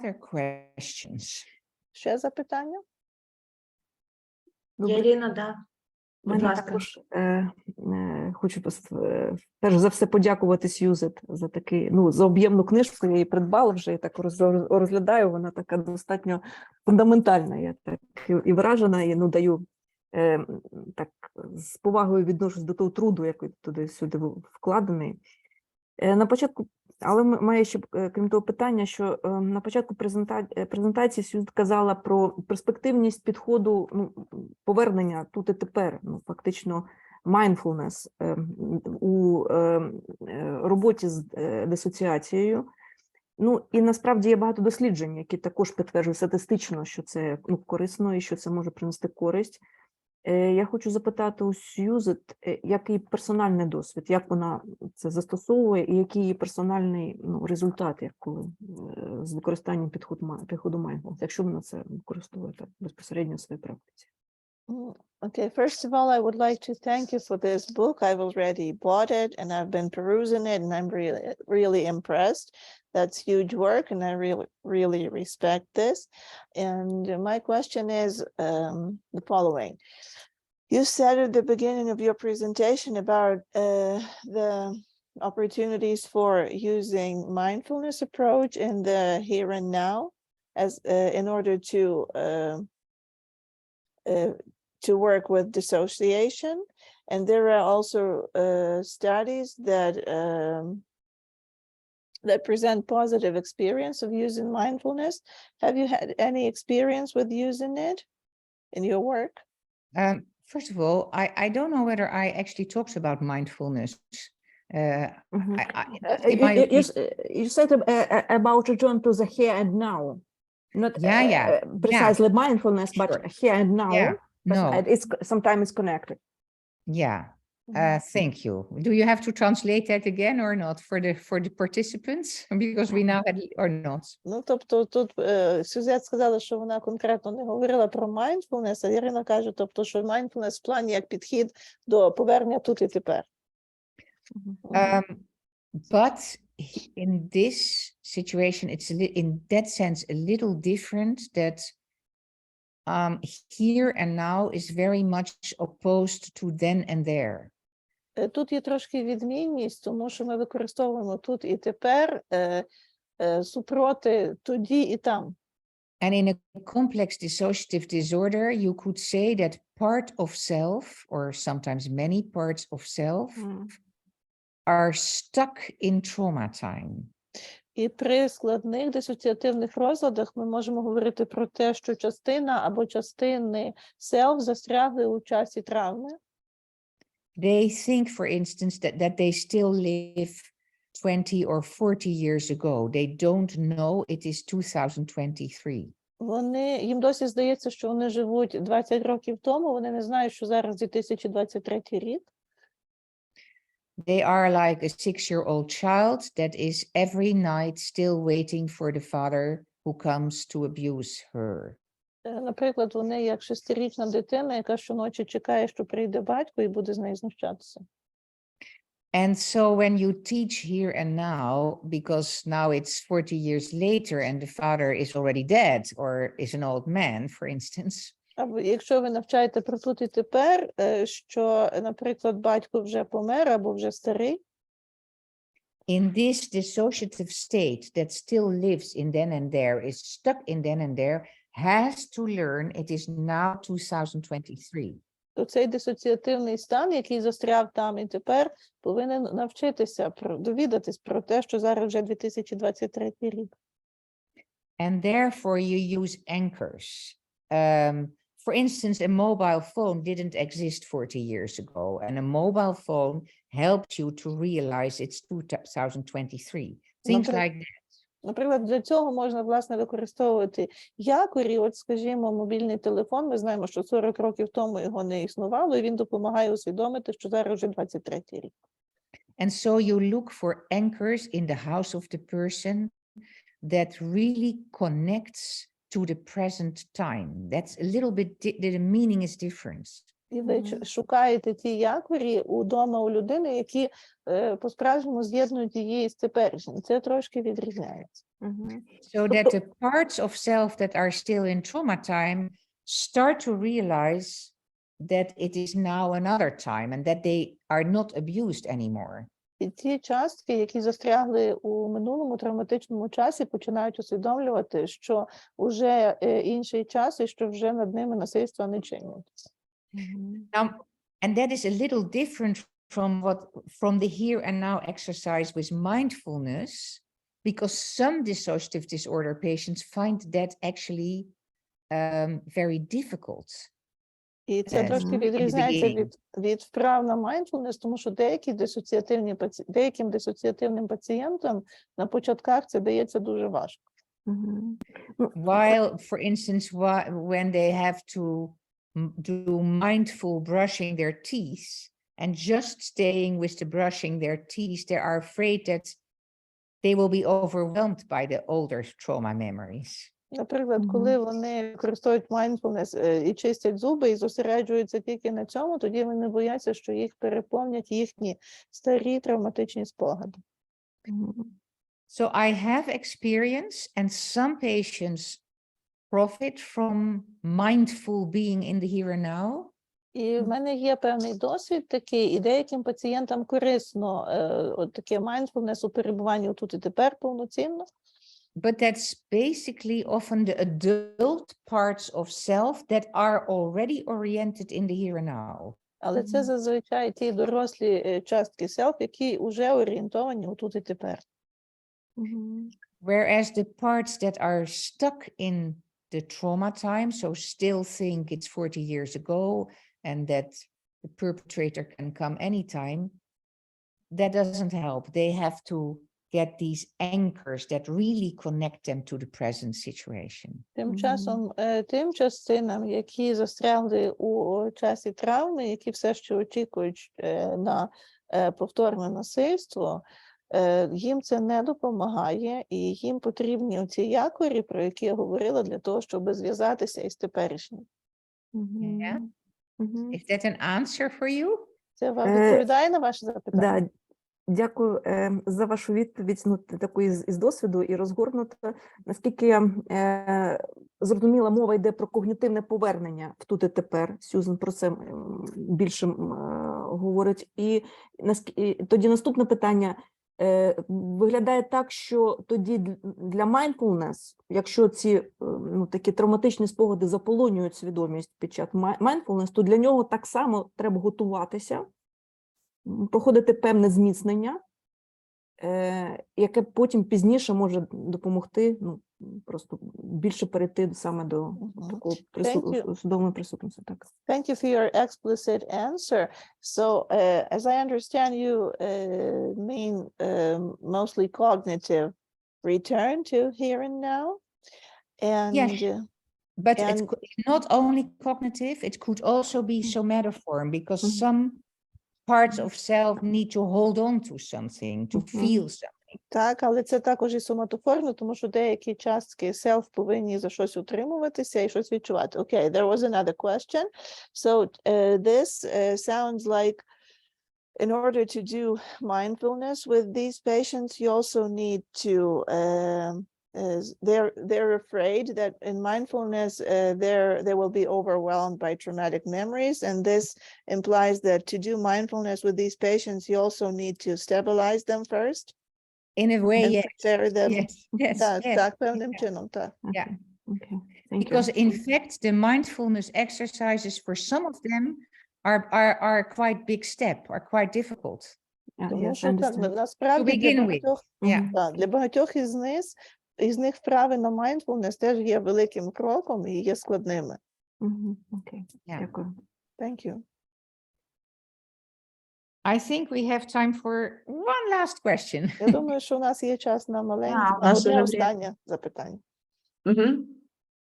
other questions? Ще запитання? Ярина, да. Будь Мене ласка. також хочу перш за все подякувати Сюзетт за такий, за об'ємну книжку. Я її придбала вже і так розглядаю. Вона така достатньо фундаментальна. Я так і вражена, і даю так з повагою відношусь до того труду, який туди-сюди вкладений. На початку, але має ще, крім того, питання, що на початку презентації Сюзетт казала про перспективність підходу повернення тут і тепер, фактично Майндфулнес у роботі з диссоціацією. І насправді є багато досліджень, які також підтверджують статистично, що це корисно і що це може принести користь. Я хочу запитати у Сюзетт, який персональний досвід, як вона це застосовує і який її персональний результат, коли з використанням підходу Майндфулнес, якщо вона це використовує так безпосередньо в своїй практиці. Okay, first of all, I would like to thank you for this book. I've already bought it and I've been perusing it and I'm really impressed. That's huge work and I really respect this. And my question is the following. You said at the beginning of your presentation about the opportunities for using mindfulness approach in the here and now as in order to work with dissociation, and there are also studies that that present positive experience of using mindfulness. Have you had any experience with using it in your work? First of all, I don't know whether I actually talked about mindfulness. You said about return to the here and now, not precisely mindfulness, but here and now. No, it's sometimes it's connected. Yeah. Thank you. Do you have to translate that again or not for the participants? Because we now had or not. Тобто тут Сюзетт сказала, що вона конкретно не говорила про mindfulness, а Ярина каже, тобто, що mindfulness в плані як підхід до повернення тут і тепер. But in this situation, it's in that sense a little different that here and now is very much opposed to then and there. Тут є трошки відмінність, тому що ми використовуємо тут і тепер супроти тоді і там. And in a complex dissociative disorder, you could say that part of self, or sometimes many parts of self, are stuck in trauma time. І при складних дисоціативних розладах ми можемо говорити про те, що частина або частини self застрягли у часі травми. They think, for instance, that they still live 20 or 40 years ago. They don't know it is 2023. Їм досі здається, що вони живуть 20 років тому, вони не знають, що зараз 2023 рік. They are like a 6-year-old child that is every night still waiting for the father who comes to abuse her. Наприклад, вони як 6-річна дитина, яка щоночі чекає, що прийде батько і буде з нею знущатися. And so when you teach here and now, because now it's 40 years later and the father is already dead or is an old man, for instance. Або якщо ви навчаєте про тут і тепер, що, наприклад, батько вже помер або вже старий. In this dissociative state that still lives in then and there, is stuck in then and there, has to learn it is now 2023. То цей дисоціативний стан, який застряв там і тепер, повинен навчитися, довідатись про те, що зараз вже 2023 рік. And therefore you use anchors. For instance, a mobile phone didn't exist 40 years ago, and a mobile phone helped you to realize it's 2023. Things like that. Наприклад, для цього можна, власне, використовувати якорі. От, скажімо, мобільний телефон, ми знаємо, що 40 років тому його не існувало, і він допомагає усвідомити, що зараз вже 23-й рік. And so you look for anchors in the house of the person that really connects to the present time. That's a little bit, the meaning is different. І ви шукаєте ті якорі удома у людини, які по-справжньому з'єднують її з теперішнім. Це трошки відрізняється. Мгм. So that the parts of self that are still in trauma time start to realize that it is now another time and that they are not abused anymore. І ті частки, які застрягли у минулому травматичному часі, починають усвідомлювати, що вже інший час і що вже над ними насильство не чинять. Мгм. Now, and that is a little different from the here and now exercise with mindfulness, because some dissociative disorder patients find that actually very difficult. І це трошки in the відрізняється beginning. від вправ на mindfulness, тому що деяким дисоціативним пацієнтам на початках це дається дуже важко. Мгм. While, for instance, when they have to do mindful brushing their teeth and just staying with the brushing their teeth, they are afraid that they will be overwhelmed by the older trauma memories. Наприклад, коли вони використовують mindfulness і чистять зуби і зосереджуються тільки на цьому, тоді вони бояться, що їх переповнять їхні старі травматичні спогади. Мгм. So I have experience, and some patients profit from mindful being in the here and now. І в мене є певний досвід такий, і деяким пацієнтам корисно от таке mindfulness у перебуванні тут і тепер повноцінно. But that's basically often the adult parts of self that are already oriented in the here and now. Але це зазвичай ті дорослі частки self, які вже орієнтовані у тут і тепер. Мгм. Whereas the parts that are stuck in the trauma time, so still think it's 40 years ago and that the perpetrator can come anytime, that doesn't help. They have to get these anchors that really connect them to the present situation. Тим часом, тим частинам, які застрягли у часі травми, які все ще очікують на повторне насильство, їм це не допомагає, і їм потрібні оці якорі, про які я говорила, для того, щоб зв'язатися із теперішнім. Yeah. Мгм. Is that an answer for you? Це вам відповідає на ваше запитання? Да, дякую за вашу відповідь, ну, таку із досвіду і розгорнута. Наскільки я зрозуміла, мова йде про когнітивне повернення в тут і тепер. Сюзан про це більше говорить. І тоді наступне питання. Виглядає так, що тоді для mindfulness, якщо ці такі травматичні спогади заполонюють свідомість під час mindfulness, то для нього так само треба готуватися, проходити певне зміцнення, яке потім пізніше може допомогти просто більше перейти саме до такого свідомої присутності. Так. Thank you for your explicit answer. So, as I understand, you mean mostly cognitive return to here and now. And Yes, but and it's not only cognitive, it could also be somatoform, because some parts of self need to hold on to something, to feel something. так, але це також і соматоформно, тому що деякі частки self повинні за щось утримуватися і щось відчувати. Okay, there was another question. So, this sounds like in order to do mindfulness with these patients, you also need to they're afraid that in mindfulness they will be overwhelmed by traumatic memories, and this implies that to do mindfulness with these patients, you also need to stabilize them first. In a way, And yes. prepare them. Yes, Так, yes. так, певним чином, так. Yeah. Okay. Thank Because you. in fact, the mindfulness exercises for some of them are quite big step, are quite difficult. Тому Yes, I що так, understand. насправді To для begin with. багатьох, Yeah. так, для багатьох із них вправи на mindfulness теж є великим кроком і є складними. Окей, Yeah. дякую. Thank you. I think we have time for one last question. Я думаю, що у нас є час на маленьке, у нас одне уже останнє запитання. Мгм.